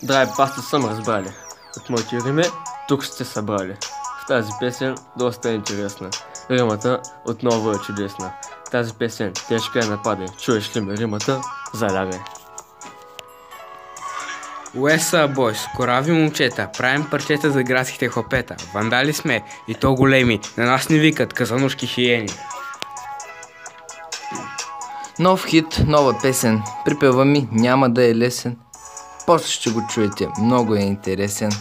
Драги паста съм разбрали. От моите рими тук сте събрали. В тази песен доста е интересна. Римата отново е чудесна. Тази песен тежка е нападай. Чуеш ли ми римата? Залягай. Уеса, бойс, корави момчета, правим парчета за градските хлапета. Вандали сме и то големи, на нас не викат казанушки хиени. Нов хит, нова песен, припева ми няма да е лесен. После ще го чуете, много е интересен.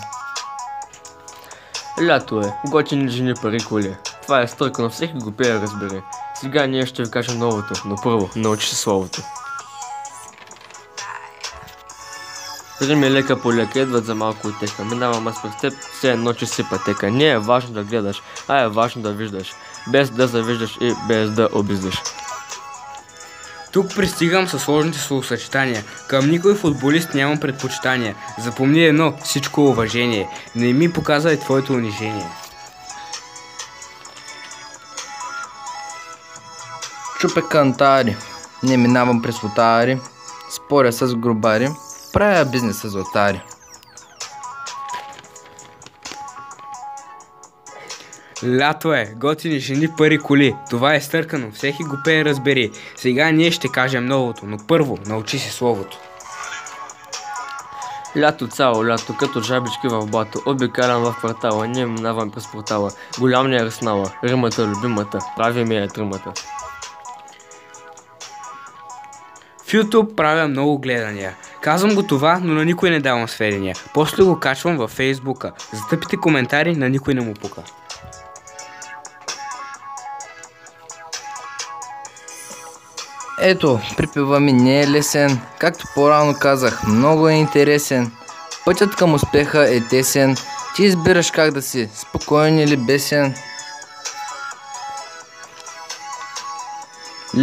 Лято е, готини жени пари коли. Това е стъркано, всеки го пее, разбери. Сега ние ще ви кажем новото, но първо научи се словото. Рими лека по лека, идват за малко отека. Минавам аз през теб, все едно че си пътека. Не е важно да гледаш, а е важно да виждаш. Без да завиждаш и без да обиждаш. Тук пристигам със сложните словосъчетания. Към никой футболист нямам предпочитания. Запомни едно, всичко уважение. Не ми показвай твоето унижение. Чупе кантари, не минавам през лотари, споря с грубари, правя бизнес с златари. Лято е, готини жени пари коли. Това е стъркано, всеки го пее, разбери. Сега ние ще кажем новото, но първо научи си словото. Лято цяло лято, като жабички в блато. Обикалям в квартала, ние минавам през портала. Голям не е ръснала, римата любимата, прави ми е тримата. В YouTube правя много гледания. Казвам го това, но на никой не давам сведения. После го качвам във Фейсбука. За тъпите коментари на никой не му пука. Ето, припева ми не е лесен, както по-рано казах, много е интересен. Пътят към успеха е тесен, ти избираш как да си, спокоен или бесен.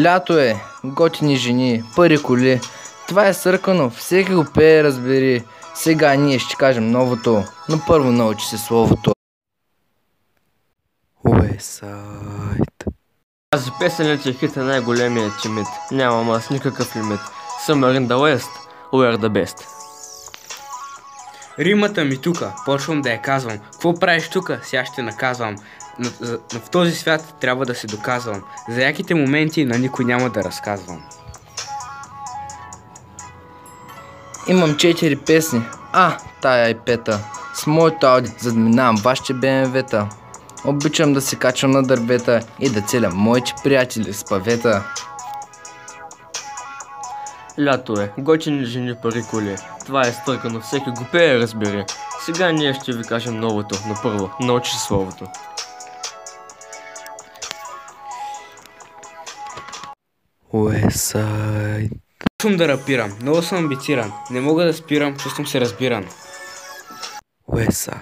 Лято е, готини жени, пари коли, това е съркано, всеки го пее, разбери. Сега ние ще кажем новото, но първо научи се словото. Уесайд. Тази песен е хит е най-големият ти мит. Нямам аз никакъв лимит. Somewhere in the West, we are the best. Римата ми тука, почвам да я казвам. Какво правиш тука, сега ще наказвам. Но в този свят трябва да се доказвам. За яките моменти на никой няма да разказвам. Имам 4 песни, тая и пета. С моето Ауди, за да минавам вашите БМВ-та. Обичам да се качвам на дървета и да целям моите приятели с павета. Лято е, готини жени пари коли. Това е стъркано, всеки го пее, разбери. Сега ние ще ви кажем новото, но първо научи словото. Уесайд. Чувствам да рапирам, много съм амбициран. Не мога да спирам, чувствам се разбиран. Уеса.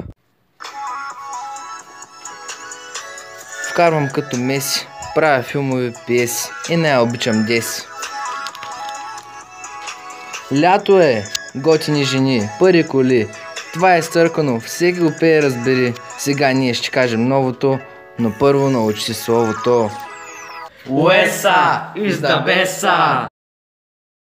Вкарвам като Меси, правя филмови пиеси и не обичам деси. Лято е, готини жени, пари коли. Това е стъркано, всеки го пее, разбери. Сега ние ще кажем новото, но първо научи си словото. Уеса is the best.